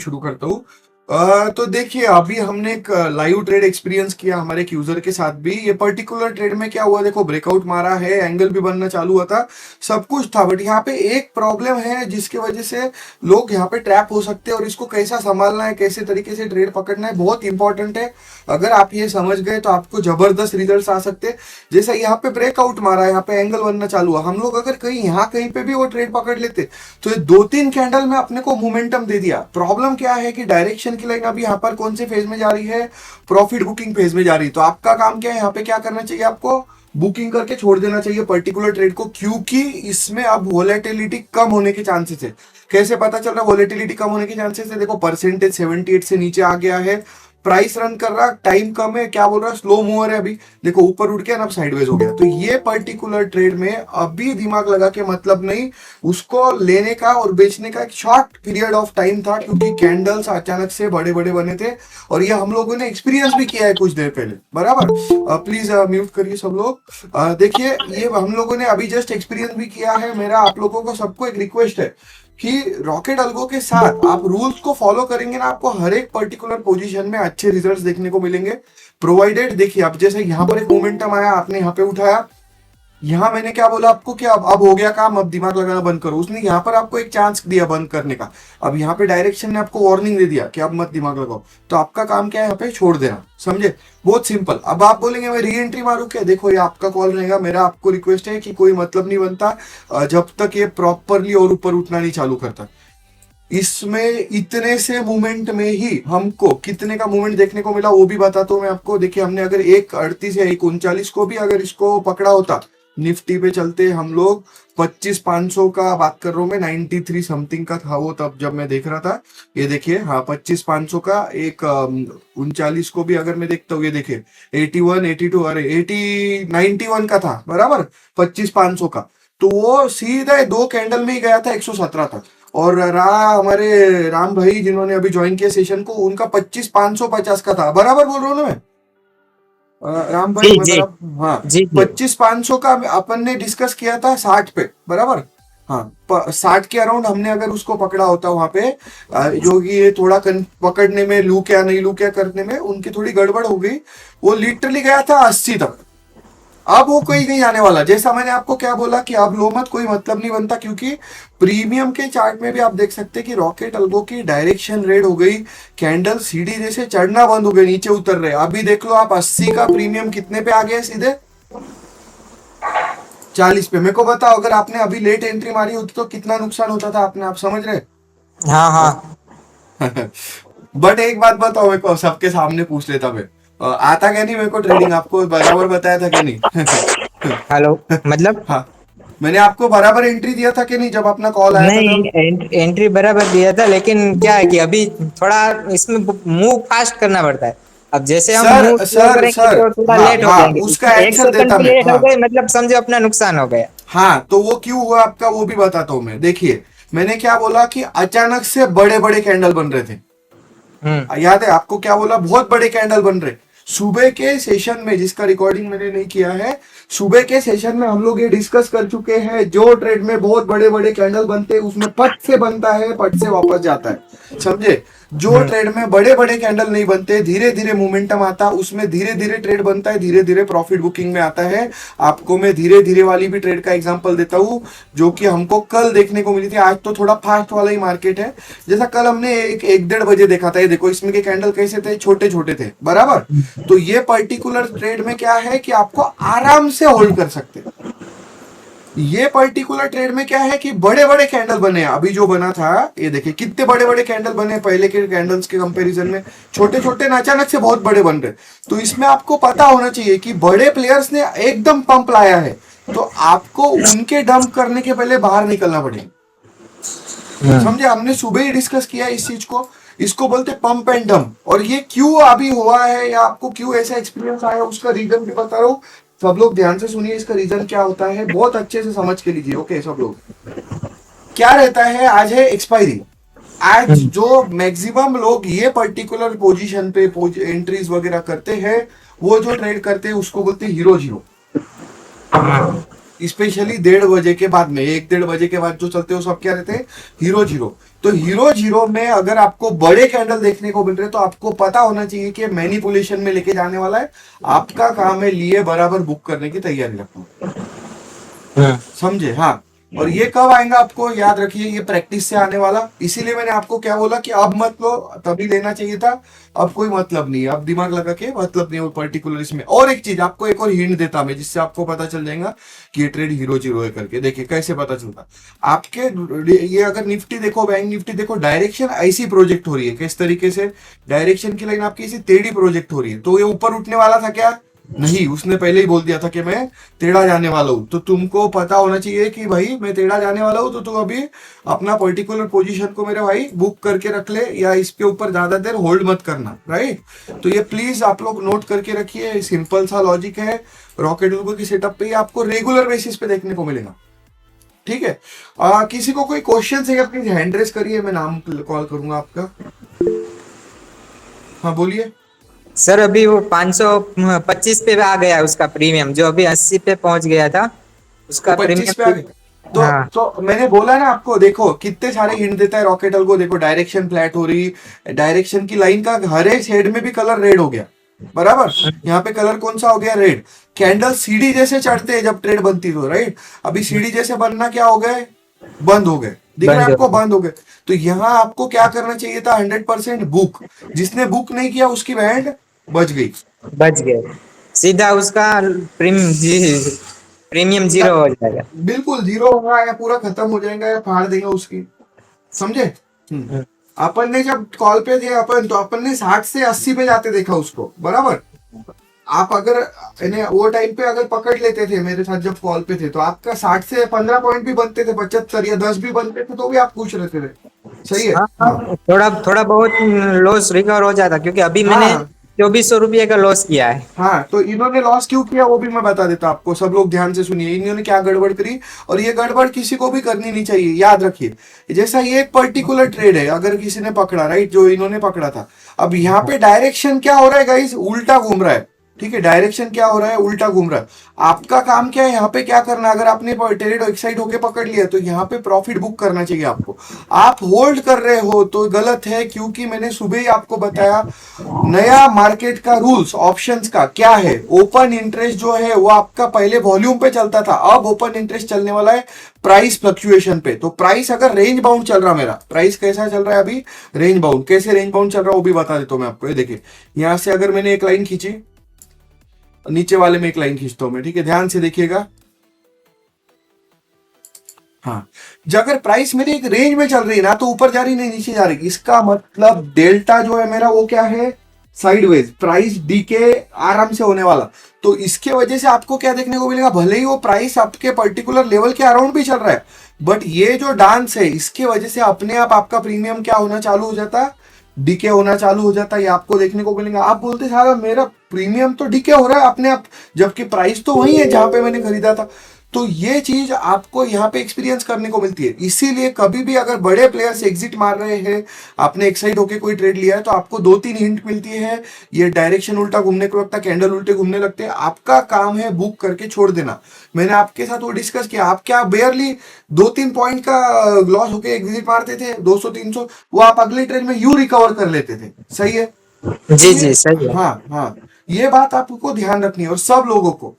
शुरू करता हूँ। तो देखिए, अभी हमने एक लाइव ट्रेड एक्सपीरियंस किया हमारे एक यूजर के साथ भी। ये पर्टिकुलर ट्रेड में क्या हुआ, देखो ब्रेकआउट मारा है, एंगल भी बनना चालू हुआ था, सब कुछ था, बट यहाँ पे एक प्रॉब्लम है जिसकी वजह से लोग यहाँ पे ट्रैप हो सकते हैं, और इसको कैसा संभालना है, कैसे तरीके से ट्रेड पकड़ना है, बहुत इंपॉर्टेंट है। अगर आप ये समझ गए तो आपको जबरदस्त रिजल्ट आ सकते हैं। जैसे यहाँ पे ब्रेकआउट मारा, यहाँ पे एंगल बनना चालू हुआ, हम लोग अगर कहीं पे भी वो ट्रेड पकड़ लेते तो ये 2-3 कैंडल में अपने को मोमेंटम दे दिया। प्रॉब्लम क्या है कि डायरेक्शन की लाइन अभी यहाँ पर कौन से फेज में जा रही है, प्रॉफिट बुकिंग फेज में जा रही है। तो आपका काम क्या है, यहाँ पे क्या करना चाहिए, आपको बुकिंग करके छोड़ देना चाहिए पर्टिकुलर ट्रेड को, क्योंकि इसमें अब वोलेटिलिटी कम होने के चांसेस है। कैसे पता चल रहा है वोलेटिलिटी कम होने के चांसेस है, देखो परसेंटेज 78 से नीचे आ गया है, प्राइस रन कर रहा, टाइम कम है, क्या बोल रहा है, स्लो मूवर है। अभी देखो ऊपर उठ गया ना, अब साइडवेज हो गया। तो ये पर्टिकुलर ट्रेड में अभी दिमाग लगा के मतलब नहीं, उसको लेने का और बेचने का एक शॉर्ट पीरियड ऑफ टाइम था, क्योंकि कैंडल्स अचानक से बड़े बड़े बने थे, और ये हम लोगों ने एक्सपीरियंस भी किया है कुछ देर पहले, बराबर। प्लीज म्यूट करिए सब लोग। देखिए, ये हम लोगों ने अभी जस्ट एक्सपीरियंस भी किया है। मेरा आप लोगों को सबको एक रिक्वेस्ट है कि रॉकेट अल्गो के साथ आप रूल्स को फॉलो करेंगे ना, आपको हर एक पर्टिकुलर पोजीशन में अच्छे रिजल्ट्स देखने को मिलेंगे, प्रोवाइडेड। देखिए, अब जैसे यहाँ पर एक मोमेंटम आया, आपने यहाँ पे उठाया, यहाँ मैंने क्या बोला आपको कि अब हो गया काम, अब दिमाग लगाना बंद करो। उसने यहाँ पर आपको एक चांस दिया बंद करने का, अब यहाँ पे डायरेक्शन ने आपको वार्निंग दे दिया कि अब मत दिमाग लगाओ, तो आपका काम क्या है, यहाँ पे छोड़ देना, समझे, बहुत सिंपल। अब आप बोलेंगे मैं री एंट्री मारूं क्या, देखो ये आपका कॉल रहेगा। मेरा आपको रिक्वेस्ट है कि कोई मतलब नहीं बनता जब तक ये प्रॉपरली और ऊपर उठना नहीं चालू करता। इसमें इतने से मूवमेंट में ही हमको कितने का मूवमेंट देखने को मिला वो भी बताता हूँ मैं आपको। देखिए, हमने अगर 1:38 या 1:39 को भी अगर इसको पकड़ा होता, निफ्टी पे चलते हम लोग 25,500 का बात कर रहा हूँ मैं, 93 समथिंग का था वो तब जब मैं देख रहा था। ये देखिए, हाँ 25,500 का एक 39 को भी अगर मैं देखता हूँ, ये देखिए 81, 82, अरे 91 का था, बराबर 25,500 का। तो वो सीधा 2 कैंडल में ही गया था 117 तक। और हमारे राम भाई जिन्होंने अभी ज्वाइन किया सेशन को, उनका 25,550 का था, बराबर बोल रहा हूँ ना मैं, राम भाई जी मैं जी बराबर, हाँ। जी जी 25,500 का अपन ने डिस्कस किया था 60 पे, बराबर। हाँ 60 के अराउंड हमने अगर उसको पकड़ा होता वहां पे, जो कि ये थोड़ा पकड़ने में लू क्या नहीं लू क्या करने में उनकी थोड़ी गड़बड़ हो गई, वो लिटरली गया था 80 तक। अब वो कोई नहीं आने वाला। जैसा मैंने आपको क्या बोला कि अब लो मत, कोई मतलब नहीं बनता, क्योंकि प्रीमियम के चार्ट में भी आप देख सकते हैं कि रॉकेट अल्गो की डायरेक्शन रेड हो गई, कैंडल सीढ़ी जैसे चढ़ना बंद हो गए, नीचे उतर रहे। अभी देख लो आप, 80 का प्रीमियम कितने पे आ गया, सीधे 40 पे। मेरे को बताओ, अगर आपने अभी लेट एंट्री मारी होती तो कितना नुकसान होता था आपने, आप समझ रहे। हाँ हाँ। बट एक बात बताओ, मेरे को सबके सामने पूछ लेता मैं, आता क्या नहीं मेरे को ट्रेडिंग, आपको बराबर बताया था कि नहीं। हेलो। मतलब हाँ, मैंने आपको बराबर एंट्री दिया था कि नहीं जब अपना कॉल आया था नहीं, तब। एंट्री बराबर दिया था, लेकिन क्या है कि अभी थोड़ा इसमें मूव फास्ट करना पड़ता है। अब जैसे हम मूव सर स्लो सर करेंगे सर, तो थोड़ा हाँ लेट हो हाँ, जाएंगे, उसका इसमें एक आंसर सेकंड देता भी मैं, लेट हो हाँ। गए मतलब समझो अपना नुकसान हो गया। हाँ, तो वो क्यों हुआ आपका वो भी बताता हूँ मैं। देखिए, मैंने क्या बोला कि अचानक से बड़े बड़े कैंडल बन रहे थे, हम्म। याद है आपको क्या बोला, बहुत बड़े कैंडल बन रहे। सुबह के सेशन में, जिसका रिकॉर्डिंग मैंने नहीं किया है, सुबह के सेशन में हम लोग ये डिस्कस कर चुके हैं, जो ट्रेड में बहुत बड़े बड़े कैंडल बनते हैं उसमें पट से बनता है, पट से वापस जाता है, समझे। जो हम्म। ट्रेड में बड़े बड़े कैंडल नहीं बनते, धीरे धीरे मोमेंटम आता, उसमें धीरे धीरे ट्रेड बनता है, धीरे धीरे प्रॉफिट बुकिंग में आता है। आपको मैं धीरे धीरे वाली भी ट्रेड का एग्जांपल देता हूं, जो कि हमको कल देखने को मिली थी। आज तो थोड़ा फास्ट वाला ही मार्केट है। जैसा कल हमने 1-1:30 बजे देखा था, ये देखो इसमें के कैंडल कैसे थे, छोटे छोटे थे, बराबर। तो ये पर्टिकुलर ट्रेड में क्या है कि आपको आराम से होल्ड कर सकते हैं। ये पर्टिकुलर ट्रेड में क्या है कि बड़े बड़े कैंडल बने। अभी जो बना था, ये देखिए कितने बड़े बड़े कैंडल बने, पहले के कैंडल्स के कंपैरिजन में छोटे छोटे ना, अचानक से बहुत बड़े बन रहे। तो इसमें आपको पता होना चाहिए कि बड़े प्लेयर्स ने एकदम पंप लाया है, तो आपको उनके डंप करने के पहले बाहर निकलना पड़ेगा, समझे। हमने सुबह ही डिस्कस किया इस चीज को, इसको बोलते पंप एंड डंप। और ये क्यों अभी हुआ है या आपको क्यों ऐसा एक्सपीरियंस आया, उसका रीजन भी बता रहा हूँ। सब लोग ध्यान से सुनिए, इसका रीजन क्या होता है बहुत अच्छे से समझ के लीजिए, ओके सब लोग। क्या रहता है, आज है एक्सपायरी, आज जो मैक्सिमम लोग ये पर्टिकुलर पोजीशन पे एंट्रीज वगैरह करते हैं, वो जो ट्रेड करते हैं उसको बोलते हैं हीरो जीरो। स्पेशली 1:30 बजे के बाद में, 1-1:30 बजे के बाद जो चलते हो सब क्या रहते हैं, हीरो जीरो। तो हीरो जीरो में अगर आपको बड़े कैंडल देखने को मिल रहे तो आपको पता होना चाहिए कि मैनिपुलेशन में लेके जाने वाला है। आपका काम है लिए बराबर बुक करने की तैयारी रखना, समझे? हाँ, और ये कब आएगा आपको याद रखिए, ये प्रैक्टिस से आने वाला। इसीलिए मैंने आपको क्या बोला कि अब मत लो, तभी लेना चाहिए था। अब कोई मतलब नहीं है, अब दिमाग लगा के मतलब नहीं है वो पर्टिकुलर इसमें। और एक चीज आपको एक और हिंट देता मैं, जिससे आपको पता चल जाएगा कि ये ट्रेड हीरो जीरो है करके। देखिए कैसे पता चलता आपके, ये अगर निफ्टी देखो, बैंक निफ्टी देखो, डायरेक्शन ऐसी प्रोजेक्ट हो रही है। किस तरीके से डायरेक्शन की लाइन आपकी ऐसी टेढ़ी प्रोजेक्ट हो रही है, तो ये ऊपर उठने वाला था क्या? नहीं, उसने पहले ही बोल दिया था कि मैं टेढ़ा जाने वाला हूं। तो तुमको पता होना चाहिए कि भाई मैं टेढ़ा जाने वाला हूं, तो तुम अभी अपना पर्टिकुलर पोजीशन को मेरे भाई बुक करके रख ले, या इसके ऊपर ज्यादा देर होल्ड मत करना, राइट? तो ये प्लीज आप लोग नोट करके रखिए, सिंपल सा लॉजिक है। रॉकेट की सेटअप पे आपको रेगुलर बेसिस पे देखने को मिलेगा, ठीक है? किसी को कोई क्वेश्चन है, प्लीज हैंड रेस करिए, मैं नाम कॉल करूंगा आपका। हाँ बोलिए। सर अभी वो 525 पे आ गया है उसका प्रीमियम, जो अभी 80 पे पहुंच गया था तो उसका 25 पे आ प्रीमियम। गए। तो हाँ तो मैंने बोला ना आपको, देखो कितने सारे हिंट देता है रॉकेटल को। देखो डायरेक्शन फ्लैट हो रही, डायरेक्शन की लाइन का हर एक शेड में भी कलर रेड हो गया, बराबर। यहाँ पे कलर कौन सा हो गया? रेड। कैंडल सीढ़ी जैसे चढ़ते हैं जब ट्रेड बनती तो, राइट? अभी सीढ़ी जैसे बनना क्या हो गए? बंद हो गए। दिख रहा है बंद आपको? हो बंद हो गए। तो यहाँ आपको क्या करना चाहिए था? 100% बुक। जिसने बुक नहीं किया उसकी बैंड बच गई। बच गए, सीधा उसका प्रीमियम जीरो हो जाएगा। बिल्कुल जीरो होगा, या पूरा खत्म हो जाएगा, या फाड़ देगा उसकी, समझे? हम्म। अपन ने जब कॉल पे थे अपन, तो अपन ने 60 से 80 पे जाते देखा उसको, बराबर। आप अगर इन्हें वो टाइम पे अगर पकड़ लेते थे मेरे साथ जब कॉल पे थे, तो आपका 60 से 15 पॉइंट भी बनते थे, 75 या 10 भी बनते थे, तो भी आप खुश रहते थे। सही है। हाँ हाँ हाँ, थोड़ा थोड़ा बहुत लॉस रिकवर हो जाता, क्योंकि अभी मैंने हाँ 2400 रुपये का लॉस किया है। हाँ। तो इन्होंने लॉस क्यों किया वो भी मैं बता देता हूं आपको, सब लोग ध्यान से सुनिए। इन्होंने क्या गड़बड़ करी, और ये गड़बड़ किसी को भी करनी नहीं चाहिए, याद रखिए। जैसा ये एक पर्टिकुलर ट्रेड है, अगर किसी ने पकड़ा, राइट, जो इन्होंने पकड़ा था, अब यहाँ पे डायरेक्शन क्या हो रहा है गाइस? उल्टा घूम रहा है, ठीक है? डायरेक्शन क्या हो रहा है? उल्टा घूम रहा है। आपका काम क्या है यहाँ पे? क्या करना, अगर आपने ट्रेड एक्साइट होके पकड़ लिया तो यहाँ पे प्रॉफिट बुक करना चाहिए आपको। आप होल्ड कर रहे हो तो गलत है, क्योंकि मैंने सुबह ही आपको बताया नया मार्केट का रूल्स ऑप्शंस का क्या है। ओपन इंटरेस्ट जो है वो आपका पहले वॉल्यूम पे चलता था, अब ओपन इंटरेस्ट चलने वाला है प्राइस फ्लक्चुएशन पे। तो प्राइस अगर रेंज बाउंड चल रहा, मेरा प्राइस कैसा चल रहा है अभी? Range bound. कैसे रेंज बाउंड चल रहा है वो भी बता देता हूं मैं आपको। ये देखिए, यहां से अगर मैंने एक लाइन खींची, नीचे वाले में एक लाइन खींचता हूं मैं, ठीक है? ध्यान से देखिएगा। हाँ, जब अगर प्राइस मेरी एक रेंज में चल रही है ना, तो ऊपर जा रही नहीं नीचे जा रही, इसका मतलब डेल्टा जो है मेरा वो क्या है? साइडवेज। प्राइस डीके आराम से होने वाला। तो इसके वजह से आपको क्या देखने को मिलेगा? भले ही वो प्राइस आपके पर्टिकुलर लेवल के अराउंड भी चल रहा है, बट ये जो डांस है इसके वजह से अपने आप आपका प्रीमियम क्या होना चालू हो जाता है? डीके होना चालू हो जाता है। ये आपको देखने को मिलेगा। आप बोलते सारा मेरा प्रीमियम तो डीके हो रहा है अपने आप, जबकि प्राइस तो वही है जहां पे मैंने खरीदा था। तो ये चीज आपको यहाँ पे एक्सपीरियंस करने को मिलती है। इसीलिए कभी भी अगर बड़े प्लेयर्स एग्जिट मार रहे हैं, आपने एक्साइट होके कोई ट्रेड लिया है, तो आपको 2-3 हिंट मिलती है। ये डायरेक्शन उल्टा घूमने को लगता है, कैंडल उल्टे घूमने लगते हैं, आपका काम है बुक करके छोड़ देना। मैंने आपके साथ वो डिस्कस किया। आप क्या बेयरली 2-3 पॉइंट का लॉस होके एग्जिट मारते थे, 200-300, वो आप अगले ट्रेड में यू रिकवर कर लेते थे। सही है? जी जी सही है। हाँ हाँ, ये बात आपको ध्यान रखनी है। और सब लोगों को,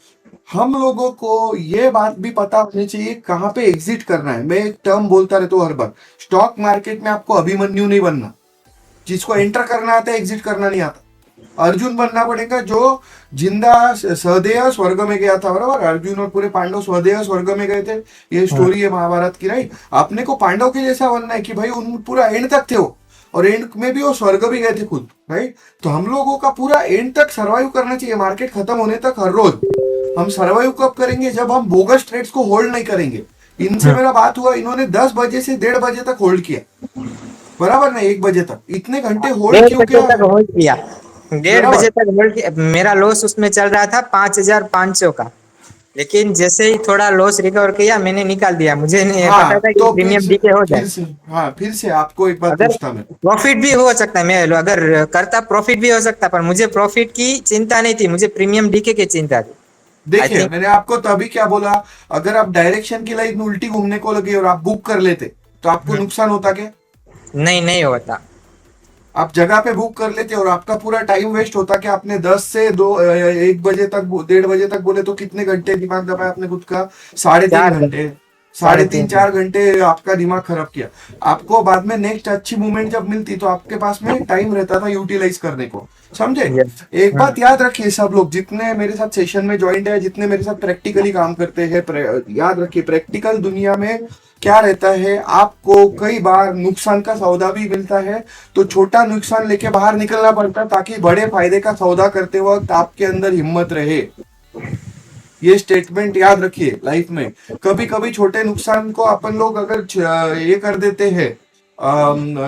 हम लोगों को ये बात भी पता होनी चाहिए कहां पे एग्जिट करना है। मैं एक टर्म बोलता रहता हूँ हर बार, स्टॉक मार्केट में आपको अभिमन्यु नहीं बनना, जिसको एंटर करना आता है, एग्जिट करना नहीं आता। अर्जुन बनना पड़ेगा, जो जिंदा सहदेव स्वर्ग में गया था, बराबर। अर्जुन और पूरे पांडव सहदेव स्वर्ग में गए थे, ये स्टोरी है महाभारत की, राइट? अपने को पांडव के जैसा बनना है कि भाई उन पूरा एंड तक थे वो, और एंड में भी वो स्वर्ग भी गए थे खुद, राइट? तो हम लोगों का पूरा एंड तक सर्वाइव करना चाहिए, मार्केट खत्म होने तक हर रोज। हम सर्वाइव कब करेंगे? जब हम बोगस ट्रेड्स को होल्ड नहीं करेंगे। इनसे मेरा बात हुआ, इन्होंने 10 बजे से 1:30 बजे तक होल्ड किया, बराबर ना? 1 बजे तक इतने घंटे होल्ड 1:30 क्यों बजे किया? तक होल्ड किया, 1:30 बराबर। बजे तक होल्ड किया। मेरा लॉस उसमें चल रहा था 5500 का, लेकिन जैसे ही थोड़ा लॉस रिकवर किया मैंने निकाल दिया। मुझे नहीं पता हाँ, था कि तो प्रीमियम डीके हो जाए। फिर से आपको एक बात अगर पूछता मैं। प्रॉफिट भी हो सकता है, मैं अगर करता प्रॉफिट भी हो सकता, पर मुझे प्रॉफिट की चिंता नहीं थी, मुझे प्रीमियम डीके की चिंता थी। आई देखिए थिंक मैंने आपको तभी क्या बोला, अगर आप डायरेक्शन की लाइन में उल्टी घूमने को लगे और आप बुक कर लेते तो आपको नुकसान होता क्या? नहीं, नहीं होता। आप जगह पे बुक कर लेते और आपका पूरा टाइम वेस्ट होता कि आपने 10 से 1 बजे तक 1:30 बजे तक बोले तो कितने घंटे दिमाग दबाया आपने खुद का? साढ़े तीन 4 घंटे साढ़े साढ़े तीन 3 चार घंटे आपका दिमाग खराब किया। आपको बाद में नेक्स्ट अच्छी मूवमेंट जब मिलती तो आपके पास में टाइम रहता था यूटिलाइज करने को। समझे? यस। एक बात याद रखिए सब लोग जितने मेरे साथ सेशन में ज्वाइंट है, जितने मेरे साथ प्रैक्टिकली काम करते हैं, याद रखिए प्रैक्टिकल दुनिया में क्या रहता है, आपको कई बार नुकसान का सौदा भी मिलता है, तो छोटा नुकसान लेके बाहर निकलना पड़ता है ताकि बड़े फायदे का सौदा करते वक्त आपके अंदर हिम्मत रहे। ये स्टेटमेंट याद रखिए लाइफ में। कभी कभी छोटे नुकसान को अपन लोग अगर ये कर देते हैं,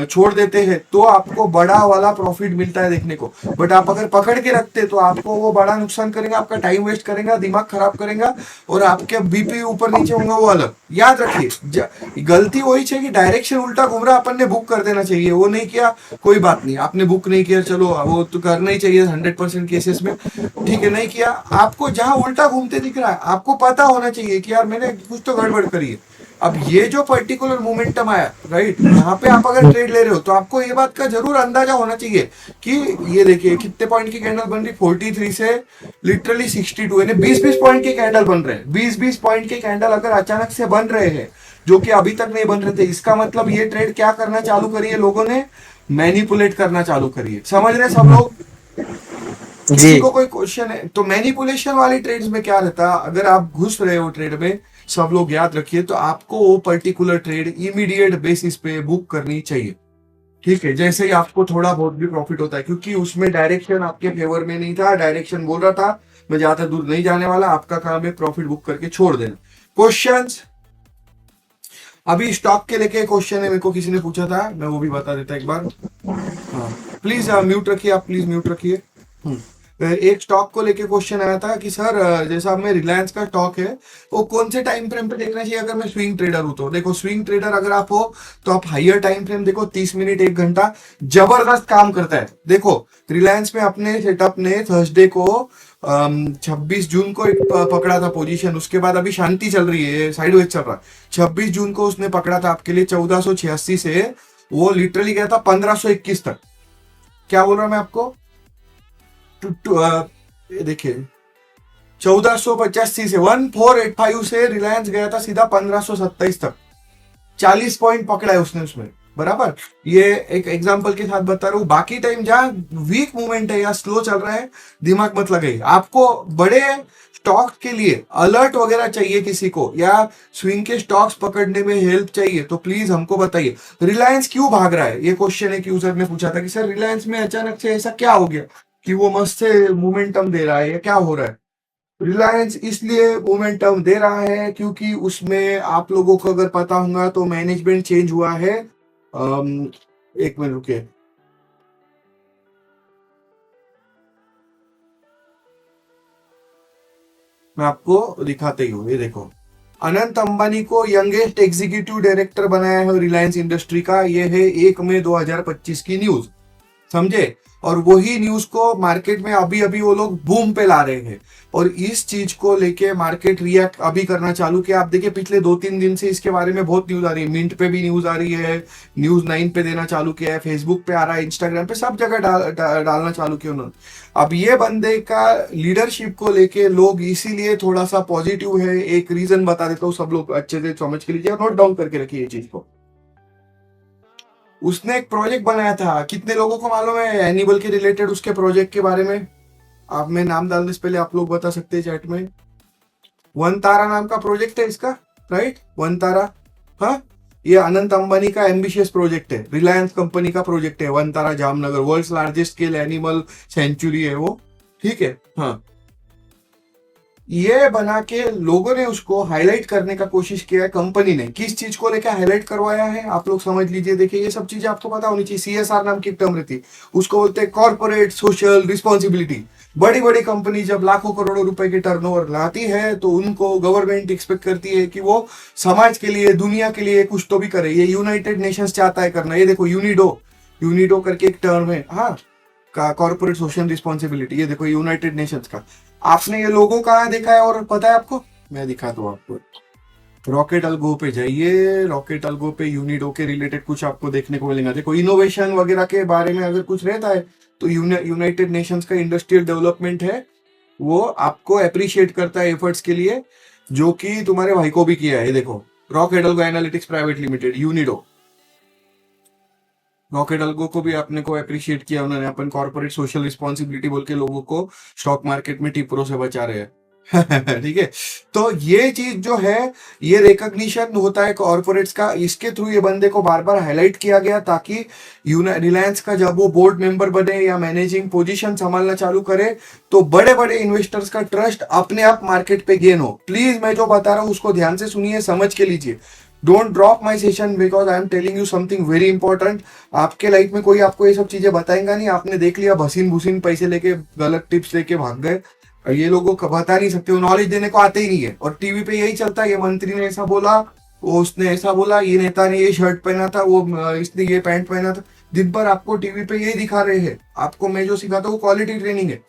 छोड़ देते हैं, तो आपको बड़ा वाला प्रॉफिट मिलता है देखने को। बट आप अगर पकड़ के रखते तो आपको वो बड़ा नुकसान करेगा, आपका टाइम वेस्ट करेगा, दिमाग खराब करेगा और आपके बीपी ऊपर नीचे होंगे वो अलग। याद रखिए गलती वही चाहिए कि डायरेक्शन उल्टा घूम रहा, अपन ने बुक कर देना चाहिए, वो नहीं किया कोई बात नहीं, आपने बुक नहीं किया चलो वो तो करना ही चाहिए 100% केसेस में, ठीक है नहीं किया। आपको जहां उल्टा घूमते दिख रहा है आपको पता होना चाहिए कि यार मैंने कुछ तो गड़बड़ करी है। अब ये जो पर्टिकुलर मोमेंटम आया राइट, यहाँ पे आप अगर ट्रेड ले रहे हो तो आपको ये बात का जरूर अंदाजा होना चाहिए कि ये देखिए कितने पॉइंट की कैंडल बन रही, 43 से लिटरली 62, यानी 20-20 पॉइंट के कैंडल बन रहे हैं। 20-20 पॉइंट के कैंडल अगर अचानक से बन रहे हैं जो कि अभी तक नहीं बन रहे थे, इसका मतलब ये ट्रेड क्या करना चालू करी है लोगों ने? मैनिपुलेट करना चालू करी है। समझ रहे हैं सब लोग? किसी जी। को कोई क्वेश्चन है तो मैनिपुलेशन वाली ट्रेड्स में क्या रहता है, अगर आप घुस रहे हो ट्रेड में, सब लोग याद रखिए, तो आपको वो पर्टिकुलर ट्रेड इमीडिएट बेसिस पे बुक करनी चाहिए। ठीक है, जैसे ही आपको थोड़ा बहुत भी प्रॉफिट होता है, क्योंकि उसमें डायरेक्शन आपके फेवर में नहीं था, डायरेक्शन बोल रहा था मैं ज्यादा दूर नहीं जाने वाला, आपका काम है प्रॉफिट बुक करके छोड़ देना। क्वेश्चंस? अभी स्टॉक के लेके क्वेश्चन है, मेरे को किसी ने पूछा था, मैं वो भी बता देता एक बार। हाँ प्लीज म्यूट रखिए, आप प्लीज म्यूट रखिए। एक स्टॉक को लेके क्वेश्चन आया था कि सर जैसा में रिलायंस का स्टॉक है वो कौन से टाइम फ्रेम पे देखना चाहिए अगर मैं स्विंग ट्रेडर हूं तो? देखो स्विंग ट्रेडर अगर आप हो तो आप हाइयर टाइम फ्रेम देखो, 30 मिनट 1 घंटा जबरदस्त काम करता है। देखो रिलायंस में अपने सेटअप ने थर्सडे को 26 जून को एक पकड़ा था पोजीशन, उसके बाद अभी शांति चल रही है, साइडवेज चल रहा है। 26 जून को उसने पकड़ा था आपके लिए 1486 से, वो लिटरली गया था 1521 तक। क्या बोल रहा हूं मैं आपको? देखिए 1485 से 1485 से रिलायंस गया था सीधा 1527 तक, 40 पॉइंट पकड़ा है उसने उसमें, बराबर। ये एक एग्जांपल के साथ बता रहा हूं। बाकी टाइम जहां वीक मूवमेंट है या स्लो चल रहा है दिमाग मत लगाइए। आपको बड़े स्टॉक के लिए अलर्ट वगैरह चाहिए किसी को, या स्विंग के स्टॉक्स पकड़ने में हेल्प चाहिए तो प्लीज हमको बताइए। रिलायंस क्यों भाग रहा है, ये क्वेश्चन एक यूजर ने पूछा था कि सर रिलायंस में अचानक से ऐसा क्या हो गया कि वो मस्त से मोमेंटम दे रहा है, या क्या हो रहा है? रिलायंस इसलिए मोमेंटम दे रहा है क्योंकि उसमें आप लोगों को अगर पता होगा तो मैनेजमेंट चेंज हुआ है। एक मिनट रुकिए, मैं आपको दिखाते ही हूँ। ये देखो अनंत अंबानी को यंगेस्ट एग्जीक्यूटिव डायरेक्टर बनाया है रिलायंस इंडस्ट्री का। ये है 1 मई 2025 की न्यूज, समझे? और वही न्यूज को मार्केट में अभी अभी वो लोग बूम पे ला रहे हैं, और इस चीज को लेके मार्केट रिएक्ट अभी करना चालू किया। आप देखिए पिछले 2-3 दिन से इसके बारे में बहुत न्यूज आ रही है, मिंट पे भी न्यूज आ रही है, न्यूज 9 पे देना चालू किया है, फेसबुक पे आ रहा है, इंस्टाग्राम पे सब जगह डालना चालू किया उन्होंने। अब ये बंदे का लीडरशिप को लेके लोग इसीलिए थोड़ा सा पॉजिटिव है। एक रीजन बता देता हूँ, सब लोग अच्छे से समझ के लीजिए, नोट डाउन करके रखिए ये चीज को। उसने एक प्रोजेक्ट बनाया था, कितने लोगों को मालूम है एनिमल के रिलेटेड उसके प्रोजेक्ट के बारे में? आप मैं नाम डालने से पहले आप लोग बता सकते हैं चैट में। वन तारा नाम का प्रोजेक्ट है इसका, राइट? वन तारा, हाँ ये अनंत अंबानी का एम्बिशियस प्रोजेक्ट है, रिलायंस कंपनी का प्रोजेक्ट है Vantara Jamnagar, world's largest scale animal sanctuary है वो, ठीक है। हाँ ये बना के लोगों ने उसको हाईलाइट करने का कोशिश किया है। कंपनी ने किस चीज को लेकर हाईलाइट करवाया है आप लोग समझ लीजिए। देखिए ये सब चीजें आपको पता होनी चाहिए। सीएसआर नाम की टर्म रहती है, उसको बोलते हैं कॉर्पोरेट सोशल रिस्पॉन्सिबिलिटी। बड़ी बड़ी कंपनी जब लाखों करोड़ों रुपए की टर्नओवर लाती है तो उनको गवर्नमेंट एक्सपेक्ट करती है कि वो समाज के लिए दुनिया के लिए कुछ तो भी करे। ये यूनाइटेड नेशंस चाहता है करना। ये देखो यूनिडो, यूनिडो करके एक टर्म है, हाँ, का कॉर्पोरेट सोशल रिस्पॉन्सिबिलिटी, ये देखो यूनाइटेड नेशंस का। आपने ये लोगो कहाँ देखा है और पता है आपको? मैं दिखाता हूँ आपको। रॉकेट अल्गो पे जाइए, रॉकेट अल्गो पे यूनिडो के रिलेटेड कुछ आपको देखने को मिलेगा। देखो इनोवेशन वगैरह के बारे में अगर कुछ रहता है तो यूनाइटेड नेशंस का इंडस्ट्रियल डेवलपमेंट है, वो आपको अप्रिशिएट करता है एफर्ट्स के लिए, जो कि तुम्हारे भाई को भी किया है। देखो rocket algo analytics private limited, UNIDO, rocket algo को भी आपने को अप्रिशिएट किया उन्होंने। अपन कॉर्पोरेट सोशल रिस्पॉन्सिबिलिटी बोल के लोगों को स्टॉक मार्केट में टिपरों से बचा रहे हैं। ठीक है, तो ये चीज जो है, ये रिकॉग्निशन होता है कॉर्पोरेट्स का, इसके थ्रू ये बंदे को बार बार हाईलाइट किया गया ताकि रिलायंस का जब वो बोर्ड मेंबर बने या मैनेजिंग पोजीशन संभालना चालू करे तो बड़े बड़े इन्वेस्टर्स का ट्रस्ट अपने आप मार्केट पे गेन हो। प्लीज मैं जो बता रहा हूं उसको ध्यान से सुनिए, समझ के लीजिए। Don't drop my session because I am telling you something very important. आपके लाइफ में कोई आपको ये सब चीजें बताएगा नहीं, आपने देख लिया भसीन भूसीन पैसे लेके गलत टिप्स लेके भाग गए। ये लोगों को बता नहीं सकते, वो नॉलेज देने को आते ही नहीं है। और टीवी पे यही चलता है, ये मंत्री ने ऐसा बोला, वो उसने ऐसा बोला, ये नेता ने ये शर्ट पहना था, वो इसने ये पैंट पहना था। दिन भर आपको टीवी पे यही दिखा रहे हैं। आपको मैं जो सिखाता हूँ क्वालिटी ट्रेनिंग है।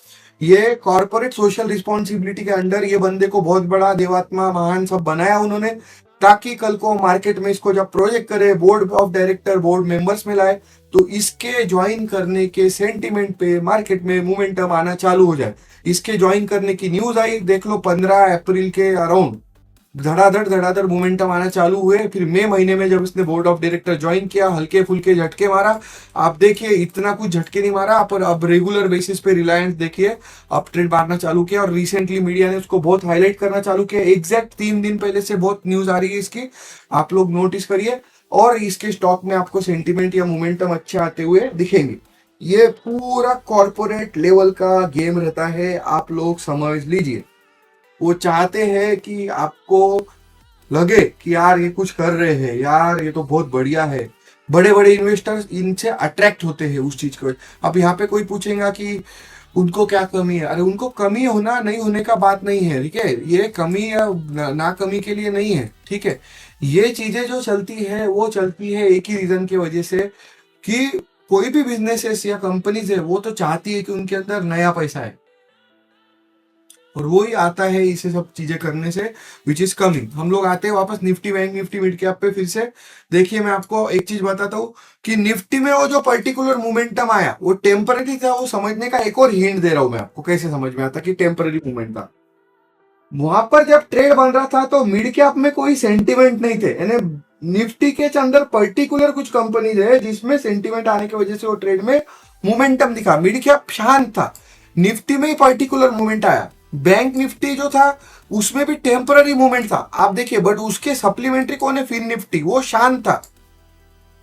ये कॉर्पोरेट सोशल रिस्पॉन्सिबिलिटी के अंडर ये बंदे को बहुत बड़ा देवात्मा महान सब बनाया उन्होंने, ताकि कल को मार्केट में इसको जब प्रोजेक्ट करे, board of director board members में लाए, तो इसके ज्वाइन करने के सेंटीमेंट पे मार्केट में मोमेंटम आना चालू हो जाए। इसके ज्वाइन करने की न्यूज आई, देख लो 15 अप्रैल के अराउंड धड़ाधड़ मोमेंटम आना चालू हुए। फिर मई महीने में जब इसने बोर्ड ऑफ डायरेक्टर ज्वाइन किया, हल्के फुल्के झटके मारा। आप देखिए इतना कुछ झटके नहीं मारा, पर अब रेगुलर बेसिस पे रिलायंस देखिए अप ट्रेंड मारना चालू किया। और रिसेंटली मीडिया ने उसको बहुत हाईलाइट करना चालू किया। एग्जैक्ट 3 दिन पहले से बहुत न्यूज आ रही है इसकी, आप लोग नोटिस करिए। और इसके स्टॉक में आपको सेंटीमेंट या मोमेंटम अच्छे आते हुए दिखेंगे। ये पूरा कॉर्पोरेट लेवल का गेम रहता है, आप लोग समझ लीजिए। वो चाहते हैं कि आपको लगे कि यार ये कुछ कर रहे हैं, यार ये तो बहुत बढ़िया है। बड़े बड़े इन्वेस्टर्स इनसे अट्रैक्ट होते हैं उस चीज को। अब यहाँ पे कोई पूछेगा कि उनको क्या कमी है, अरे उनको कमी होना नहीं होने का बात नहीं है, ठीक है। ये कमी या ना कमी के लिए नहीं है, ठीक है। ये चीजें जो चलती है वो चलती है एक ही रीजन की वजह से कि कोई भी बिजनेसेस या कंपनीज है वो तो चाहती है कि उनके अंदर नया पैसा है, और वो ही आता है इसे सब चीजें करने से, विच इज कमिंग। हम लोग आते हैं वापस Nifty bank Nifty mid cap पे फिर से। देखिए मैं आपको एक चीज बताता हूँ कि निफ्टी में वो जो पर्टिकुलर मोमेंटम आया वो टेम्पररी था, वो समझने का एक और हिंट दे रहा हूं मैं आपको कैसे समझ में आता कि टेम्पररी मूवमेंट था। वहां पर जब ट्रेड बन रहा था तो मिड कैप में कोई सेंटिमेंट नहीं थे, यानी निफ्टी के अंदर पर्टिकुलर कुछ कंपनीज है जिसमें सेंटिमेंट आने की वजह से वो ट्रेड में मोमेंटम दिखा। मिड कैप शांत था, निफ्टी में ही पर्टिकुलर मूवमेंट आया। बैंक निफ्टी जो था उसमें भी टेम्पररी मूवमेंट था, आप देखिए। बट उसके सप्लीमेंट्री कौन है? फिन निफ्टी, वो शांत था।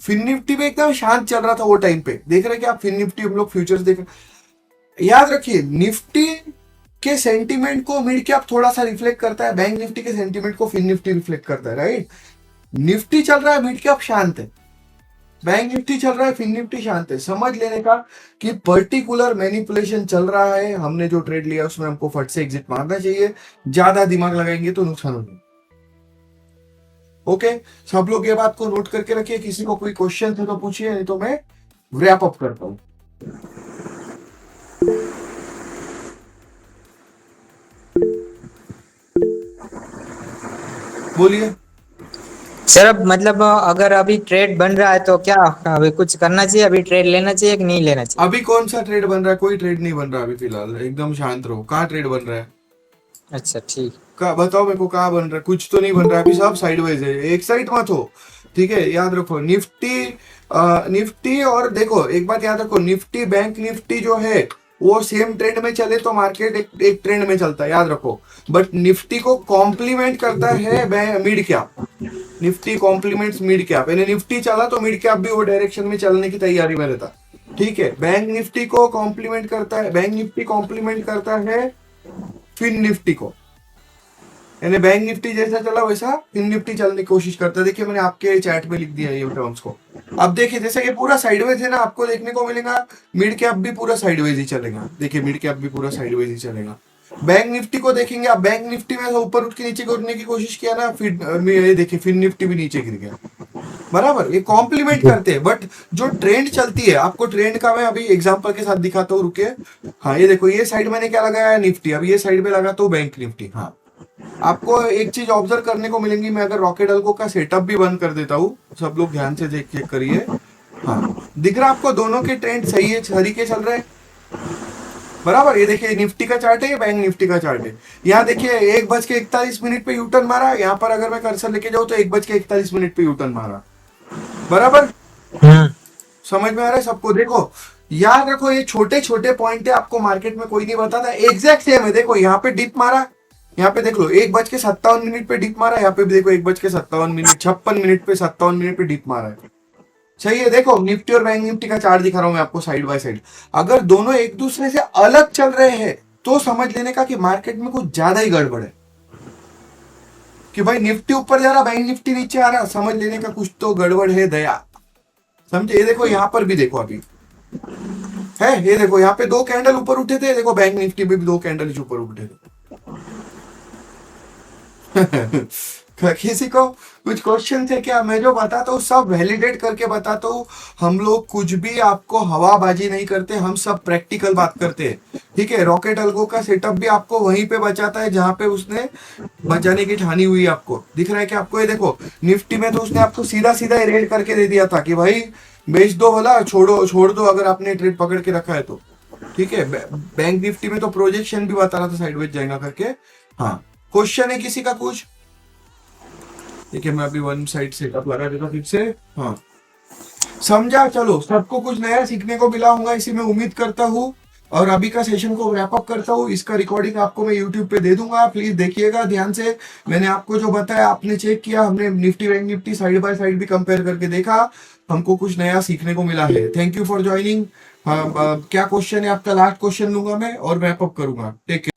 फिन निफ्टी भी एकदम शांत चल रहा था वो टाइम पे। देख रहे क्या आप फिन निफ्टी, हम लोग फ्यूचर्स देख रहे। याद रखिए निफ्टी के सेंटीमेंट को मिड कैप थोड़ा सा रिफ्लेक्ट करता है, बैंक निफ्टी के सेंटीमेंट को फिन निफ्टी रिफ्लेक्ट करता है, राइट। निफ्टी चल रहा है, मिड कैप शांत है। बैंक निफ्टी चल रहा है, फिन निफ्टी शांत है। समझ लेने का कि पर्टिकुलर मैनिपुलेशन चल रहा है। हमने जो ट्रेड लिया उसमें हमको फट से एग्जिट मारना चाहिए, ज्यादा दिमाग लगाएंगे तो नुकसान होगा। ओके, सब लोग ये बात को नोट करके रखिए। किसी को कोई क्वेश्चन है तो पूछिए, नहीं तो मैं रैप अप करता हूं। बोलिए सर अब मतलब अगर अभी ट्रेड बन रहा है तो क्या अभी कुछ करना चाहिए, अभी ट्रेड लेना चाहिए कि नहीं लेना चाहिए? अभी कौन सा ट्रेड बन रहा है? कोई ट्रेड नहीं बन रहा अभी फिलहाल, एकदम शांत रहो। कहाँ ट्रेड बन रहा है? अच्छा ठीक। का बताओ मेरे को, कहाँ बन रहा है? कुछ तो नहीं बन रहा है अभी, सब साइडवेज है। एक साइड मत हो, ठीक है। याद रखो निफ्टी निफ्टी और देखो एक बात याद रखो, निफ्टी बैंक निफ्टी जो है वो सेम ट्रेंड में चले तो मार्केट एक ट्रेंड में चलता है, याद रखो। बट निफ्टी को कॉम्प्लीमेंट करता है mid cap. Nifty complements mid cap, यानी निफ्टी चला तो मिड कैप भी वो डायरेक्शन में चलने की तैयारी में रहता, ठीक है। बैंक निफ्टी को कॉम्प्लीमेंट करता है, बैंक निफ्टी कॉम्प्लीमेंट करता है फिन निफ्टी को, यानी बैंक निफ्टी जैसा चला वैसा फिन निफ्टी चलने की कोशिश करता है। देखिए मैंने आपके चैट में लिख दिया ये टर्म्स को। अब देखिए जैसे ये पूरा साइडवेज है ना, आपको देखने को मिलेगा मिड कैप भी पूरा साइडवेज ही चलेगा। देखिए मिड कैप भी पूरा साइडवेज ही चलेगा। बैंक निफ्टी को देखेंगे आप, बैंक निफ्टी में ऊपर उठ के नीचे उठने की कोशिश किया ना, फिर ये देखिए फिन निफ्टी भी नीचे गिर गया। बराबर, ये कॉम्प्लीमेंट करते हैं, बट जो ट्रेंड चलती है, आपको ट्रेंड का मैं अभी एग्जांपल के साथ दिखाता हूँ, रुके। हाँ, ये देखो, ये साइड मैंने क्या लगाया है, निफ्टी। अब ये साइड पे लगाता हूँ बैंक निफ्टी। हाँ, आपको एक चीज ऑब्जर्व करने को मिलेंगी। मैं अगर रॉकेट अल्को का सेटअप भी बंद कर देता हूँ, सब लोग ध्यान से चेक करिए। हाँ, दिख रहा आपको दोनों के ट्रेंड सही है, तरीके चल रहे हैं बराबर। ये देखिए, निफ्टी का चार्ट है, ये बैंक निफ्टी का चार्ट है। यहाँ देखिए 1:41 पे यूटर्न मारा। यहाँ पर अगर मैं कर्सर लेके जाऊँ तो 1:41 पे यूटर्न मारा, बराबर। समझ में आ रहा है सबको? देखो, याद रखो, ये छोटे छोटे पॉइंट है, आपको मार्केट में कोई नहीं बताता। एग्जैक्ट सेम है। देखो, यहाँ पे डिप मारा, यहाँ पे देख लो 1:57 पे डिप मारा। यहाँ पे भी देखो 1:57, 56 पे 57 पे डिप मारा है। सही है। देखो, निफ्टी और बैंक निफ्टी का चार्ट दिखा रहा हूं मैं आपको साइड बाय साइड। अगर दोनों एक दूसरे से अलग चल रहे हैं तो समझ लेने का कि मार्केट में कुछ ज्यादा ही गड़बड़ है, कि भाई निफ्टी ऊपर जा रहा, बैंक निफ्टी नीचे आ रहा, समझ लेने का कुछ तो गड़बड़ है दया। समझे? ये देखो, यहां पर भी देखो, अभी है, ये देखो, यहाँ पे 2 कैंडल ऊपर उठे थे। देखो, बैंक निफ्टी में भी 2 कैंडल ऊपर उठे थे। किसी को कुछ क्वेश्चन है क्या? मैं जो बताता हूँ सब वैलिडेट करके बताता हूँ। हम लोग कुछ भी आपको हवाबाजी नहीं करते, हम सब प्रैक्टिकल बात करते हैं, ठीक है। रॉकेट अल्गो का सेटअप भी आपको वहीं पे बचाता है जहां पे उसने बचाने की ठानी हुई है। आपको दिख रहा है कि आपको, ये देखो, निफ्टी में तो उसने आपको सीधा सीधा रेड करके दे दिया था कि भाई बेच दो, भला छोड़ दो अगर आपने ट्रेड पकड़ के रखा है तो, ठीक है। बैंक निफ्टी में तो प्रोजेक्शन भी बता रहा था साइडवेज जाएगा करके। हाँ, क्वेश्चन है किसी का कुछ? देखिए, मैं अभी वन साइड सेटअप लगा देता फिर से। हाँ, समझा? चलो, सबको कुछ नया सीखने को मिला होगा, इसी में उम्मीद करता हूँ। और अभी का सेशन को रैप अप करता हूँ। इसका रिकॉर्डिंग आपको मैं यूट्यूब पे दे दूंगा, प्लीज देखिएगा ध्यान से। मैंने आपको जो बताया आपने चेक किया, हमने Nifty bank Nifty side by side भी कंपेयर करके देखा, हमको कुछ नया सीखने को मिला है। Thank you for joining. हाँ, क्या क्वेश्चन है आपका? लास्ट क्वेश्चन लूंगा मैं और रैप अप करूंगा। Take care.